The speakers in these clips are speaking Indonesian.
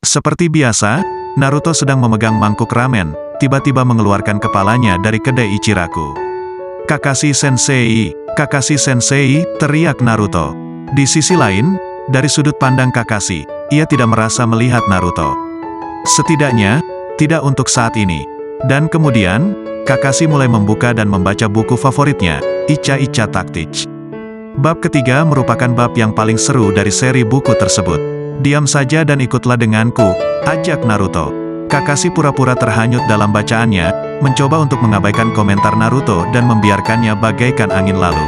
Seperti biasa, Naruto sedang memegang mangkuk ramen, tiba-tiba mengeluarkan kepalanya dari kedai Ichiraku. Kakashi Sensei, teriak Naruto. Di sisi lain, dari sudut pandang Kakashi, ia tidak merasa melihat Naruto. Setidaknya, tidak untuk saat ini. Dan kemudian, Kakashi mulai membuka dan membaca buku favoritnya, Icha-Icha Tactics. Bab ketiga merupakan bab yang paling seru dari seri buku tersebut. Diam saja dan ikutlah denganku, ajak Naruto. Kakashi pura-pura terhanyut dalam bacaannya, mencoba untuk mengabaikan komentar Naruto dan membiarkannya bagaikan angin lalu.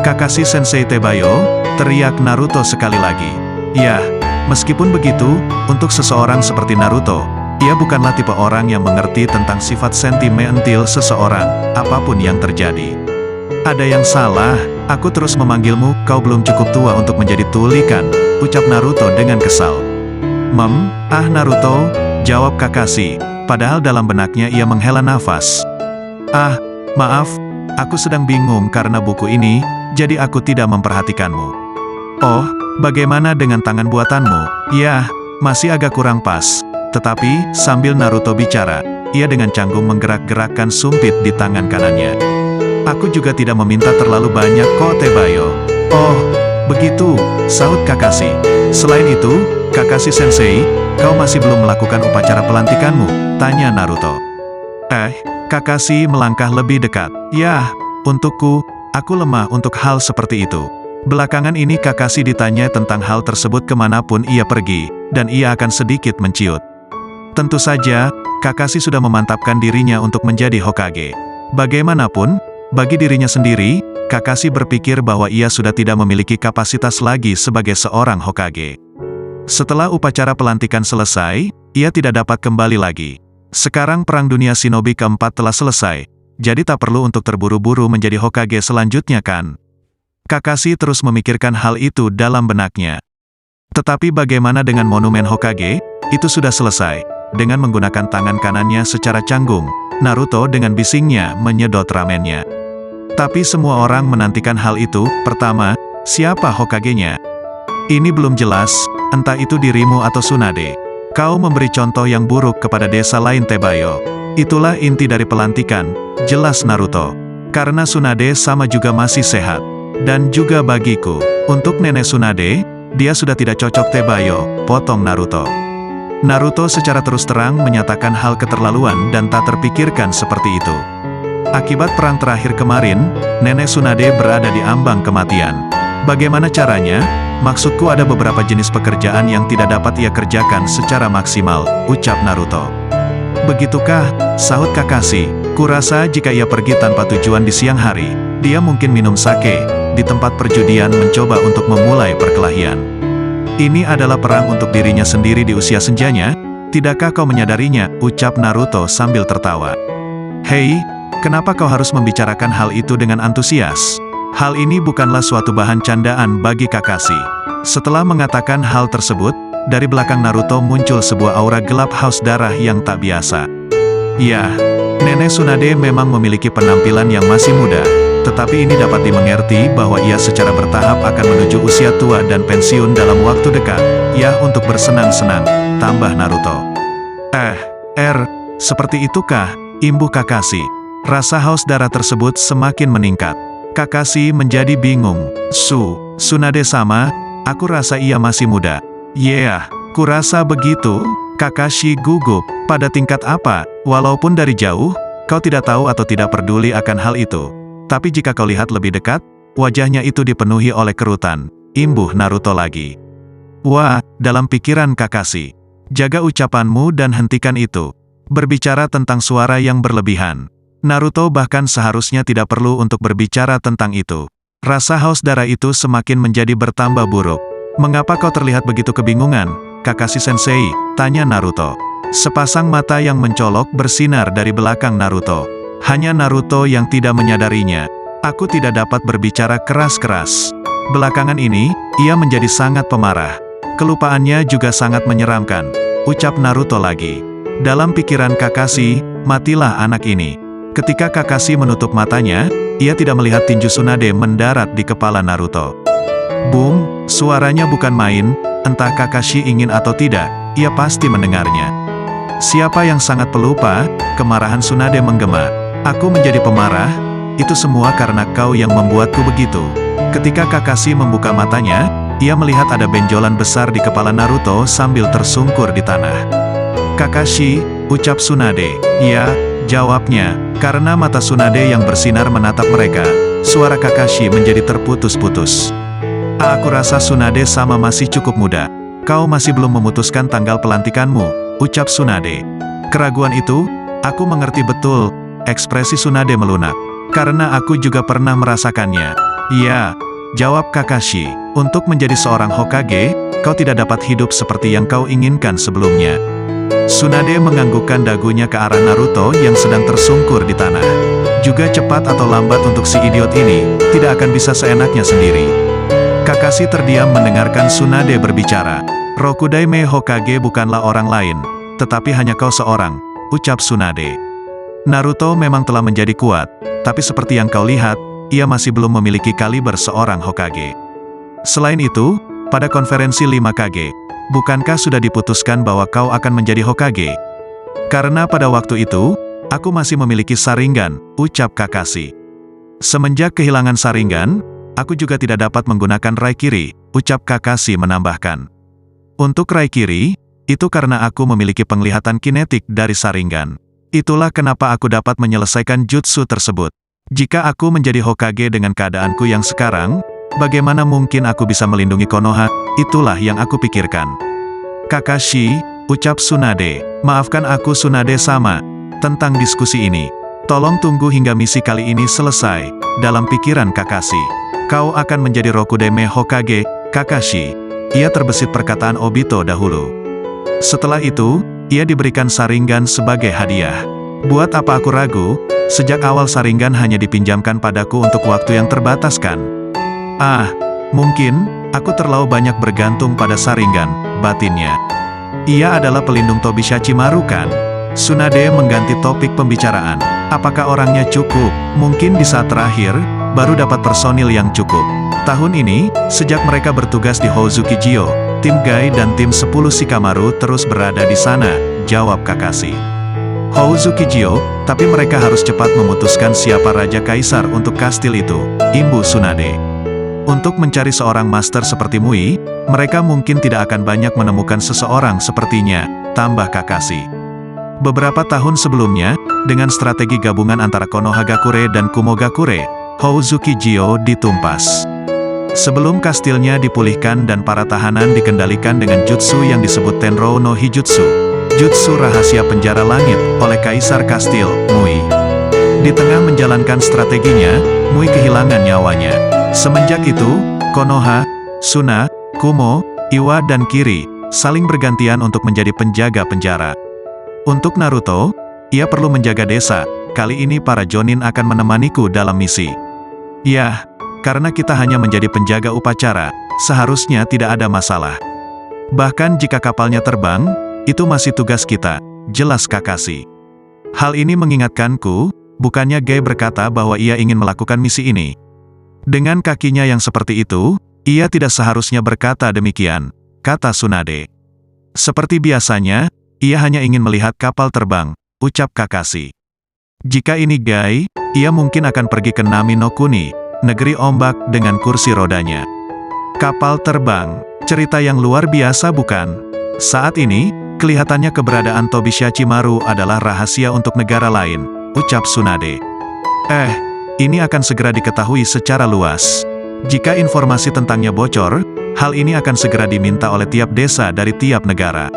Kakashi Sensei Tebayo, teriak Naruto sekali lagi. Ya, meskipun begitu, untuk seseorang seperti Naruto, ia bukanlah tipe orang yang mengerti tentang sifat sentimental seseorang, apapun yang terjadi. Ada yang salah, aku terus memanggilmu, kau belum cukup tua untuk menjadi tulikan, ucap Naruto dengan kesal. Naruto, jawab Kakashi, padahal dalam benaknya ia menghela nafas. Maaf, aku sedang bingung karena buku ini, jadi aku tidak memperhatikanmu. Oh, bagaimana dengan tangan buatanmu? Ya, masih agak kurang pas. Tetapi, sambil Naruto bicara, ia dengan canggung menggerak-gerakkan sumpit di tangan kanannya. Aku juga tidak meminta terlalu banyak kok Tebayo. Oh, begitu, sahut Kakashi. Selain itu, Kakashi Sensei, kau masih belum melakukan upacara pelantikanmu? Tanya Naruto. Kakashi melangkah lebih dekat. Yah, untukku, aku lemah untuk hal seperti itu. Belakangan ini Kakashi ditanya tentang hal tersebut kemanapun ia pergi, dan ia akan sedikit menciut. Tentu saja, Kakashi sudah memantapkan dirinya untuk menjadi Hokage. Bagaimanapun, bagi dirinya sendiri, Kakashi berpikir bahwa ia sudah tidak memiliki kapasitas lagi sebagai seorang Hokage. Setelah upacara pelantikan selesai, ia tidak dapat kembali lagi. Sekarang Perang Dunia Shinobi keempat telah selesai, jadi tak perlu untuk terburu-buru menjadi Hokage selanjutnya kan? Kakashi terus memikirkan hal itu dalam benaknya. Tetapi bagaimana dengan monumen Hokage? Itu sudah selesai. Dengan menggunakan tangan kanannya secara canggung, Naruto dengan bisingnya menyedot ramennya. Tapi semua orang menantikan hal itu. Pertama, siapa Hokage-nya? Ini belum jelas, entah itu dirimu atau Tsunade. Kau memberi contoh yang buruk kepada desa lain Tebayo. Itulah inti dari pelantikan, jelas Naruto. Karena Tsunade sama juga masih sehat. Dan juga bagiku, untuk nenek Tsunade, dia sudah tidak cocok Tebayo, potong Naruto. Naruto secara terus terang menyatakan hal keterlaluan dan tak terpikirkan seperti itu. Akibat perang terakhir kemarin, nenek Tsunade berada di ambang kematian. Bagaimana caranya? Maksudku ada beberapa jenis pekerjaan yang tidak dapat ia kerjakan secara maksimal, ucap Naruto. Begitukah? Sahut Kakashi. Kurasa jika ia pergi tanpa tujuan di siang hari, dia mungkin minum sake, di tempat perjudian mencoba untuk memulai perkelahian. Ini adalah perang untuk dirinya sendiri di usia senjanya, tidakkah kau menyadarinya? Ucap Naruto sambil tertawa. Hei, kenapa kau harus membicarakan hal itu dengan antusias? Hal ini bukanlah suatu bahan candaan bagi Kakashi. Setelah mengatakan hal tersebut, dari belakang Naruto muncul sebuah aura gelap haus darah yang tak biasa. Ya, nenek Tsunade memang memiliki penampilan yang masih muda. Tetapi ini dapat dimengerti bahwa ia secara bertahap akan menuju usia tua dan pensiun dalam waktu dekat. Ya, untuk bersenang-senang, tambah Naruto. Seperti itukah? Imbuh Kakashi. Rasa haus darah tersebut semakin meningkat. Kakashi menjadi bingung. Tsunade sama, aku rasa ia masih muda. Kurasa begitu. Kakashi gugup. Pada tingkat apa? Walaupun dari jauh, kau tidak tahu atau tidak peduli akan hal itu. Tapi jika kau lihat lebih dekat, wajahnya itu dipenuhi oleh kerutan. Imbuh Naruto lagi. Wah, dalam pikiran Kakashi. Jaga ucapanmu dan hentikan itu. Berbicara tentang suara yang berlebihan. Naruto bahkan seharusnya tidak perlu untuk berbicara tentang itu. Rasa haus darah itu semakin menjadi bertambah buruk. Mengapa kau terlihat begitu kebingungan, Kakashi Sensei? Tanya Naruto. Sepasang mata yang mencolok bersinar dari belakang Naruto. Hanya Naruto yang tidak menyadarinya. Aku tidak dapat berbicara keras-keras. Belakangan ini, ia menjadi sangat pemarah. Kelupaannya juga sangat menyeramkan. Ucap Naruto lagi. Dalam pikiran Kakashi, matilah anak ini. Ketika Kakashi menutup matanya, ia tidak melihat tinju Tsunade mendarat di kepala Naruto. Boom, suaranya bukan main, entah Kakashi ingin atau tidak, ia pasti mendengarnya. Siapa yang sangat pelupa? Kemarahan Tsunade menggema. Aku menjadi pemarah? Itu semua karena kau yang membuatku begitu. Ketika Kakashi membuka matanya, ia melihat ada benjolan besar di kepala Naruto sambil tersungkur di tanah. Kakashi, ucap Tsunade. Ya, jawabnya, karena mata Tsunade yang bersinar menatap mereka. Suara Kakashi menjadi terputus-putus. Aku rasa Tsunade sama masih cukup muda. Kau masih belum memutuskan tanggal pelantikanmu, ucap Tsunade. Keraguan itu, aku mengerti betul, ekspresi Tsunade melunak. Karena aku juga pernah merasakannya. Ya, jawab Kakashi, untuk menjadi seorang Hokage, kau tidak dapat hidup seperti yang kau inginkan sebelumnya. Tsunade menganggukkan dagunya ke arah Naruto yang sedang tersungkur di tanah. Juga cepat atau lambat untuk si idiot ini, tidak akan bisa seenaknya sendiri. Kakashi terdiam mendengarkan Tsunade berbicara. Rokudaime Hokage bukanlah orang lain, tetapi hanya kau seorang, ucap Tsunade. Naruto memang telah menjadi kuat, tapi seperti yang kau lihat, ia masih belum memiliki kaliber seorang Hokage. Selain itu, pada konferensi 5 Kage, bukankah sudah diputuskan bahwa kau akan menjadi Hokage? Karena pada waktu itu, aku masih memiliki Sharingan, ucap Kakashi. Semenjak kehilangan Sharingan, aku juga tidak dapat menggunakan Raikiri, ucap Kakashi menambahkan. Untuk Raikiri, itu karena aku memiliki penglihatan kinetik dari Sharingan. Itulah kenapa aku dapat menyelesaikan jutsu tersebut. Jika aku menjadi Hokage dengan keadaanku yang sekarang, bagaimana mungkin aku bisa melindungi Konoha? Itulah yang aku pikirkan. Kakashi, ucap Tsunade. Maafkan aku Tsunade-sama, tentang diskusi ini. Tolong tunggu hingga misi kali ini selesai, dalam pikiran Kakashi. Kau akan menjadi Rokudaime Hokage, Kakashi. Ia terbesit perkataan Obito dahulu. Setelah itu, ia diberikan Sharingan sebagai hadiah. Buat apa aku ragu? Sejak awal Sharingan hanya dipinjamkan padaku untuk waktu yang terbatas kan? Mungkin, aku terlalu banyak bergantung pada Sharingan, batinnya. Ia adalah pelindung Tobishachimaru kan? Tsunade mengganti topik pembicaraan. Apakah orangnya cukup? Mungkin di saat terakhir, baru dapat personil yang cukup. Tahun ini, sejak mereka bertugas di Houzukijio, tim Gai dan tim 10 Shikamaru terus berada di sana, jawab Kakashi. Houzukijio, tapi mereka harus cepat memutuskan siapa Raja Kaisar untuk kastil itu, imbu Tsunade. Untuk mencari seorang master seperti Mui, mereka mungkin tidak akan banyak menemukan seseorang sepertinya, tambah Kakashi. Beberapa tahun sebelumnya, dengan strategi gabungan antara Konohagakure dan Kumogakure, Houzukijio ditumpas. Sebelum kastilnya dipulihkan dan para tahanan dikendalikan dengan jutsu yang disebut Tenrou no Hijutsu, jutsu rahasia penjara langit, oleh Kaisar Kastil, Mui. Di tengah menjalankan strateginya, Mui kehilangan nyawanya. Semenjak itu, Konoha, Suna, Kumo, Iwa dan Kiri, saling bergantian untuk menjadi penjaga penjara. Untuk Naruto, ia perlu menjaga desa, kali ini para Jonin akan menemaniku dalam misi. Yah, karena kita hanya menjadi penjaga upacara, seharusnya tidak ada masalah. Bahkan jika kapalnya terbang, itu masih tugas kita, jelas Kakashi. Hal ini mengingatkanku, bukannya Gai berkata bahwa ia ingin melakukan misi ini. Dengan kakinya yang seperti itu, ia tidak seharusnya berkata demikian, kata Tsunade. Seperti biasanya, ia hanya ingin melihat kapal terbang, ucap Kakashi. Jika ini Gai, ia mungkin akan pergi ke Nami no Kuni, negeri ombak dengan kursi rodanya. Kapal terbang, cerita yang luar biasa bukan? Saat ini, kelihatannya keberadaan Tobishachimaru adalah rahasia untuk negara lain, ucap Tsunade. Ini akan segera diketahui secara luas. Jika informasi tentangnya bocor, hal ini akan segera diminta oleh tiap desa dari tiap negara.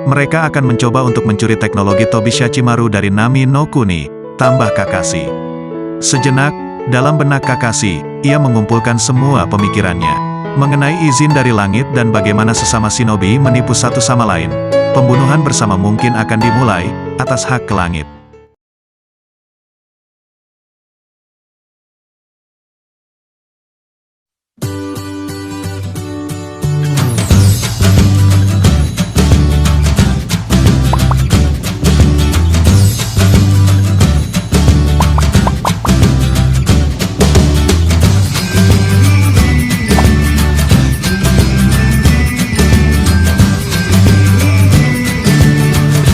Mereka akan mencoba untuk mencuri teknologi Tobishachimaru dari Nami no Kuni, tambah Kakashi. Sejenak, dalam benak Kakashi, ia mengumpulkan semua pemikirannya. Mengenai izin dari langit dan bagaimana sesama shinobi menipu satu sama lain, pembunuhan bersama mungkin akan dimulai, atas hak ke langit.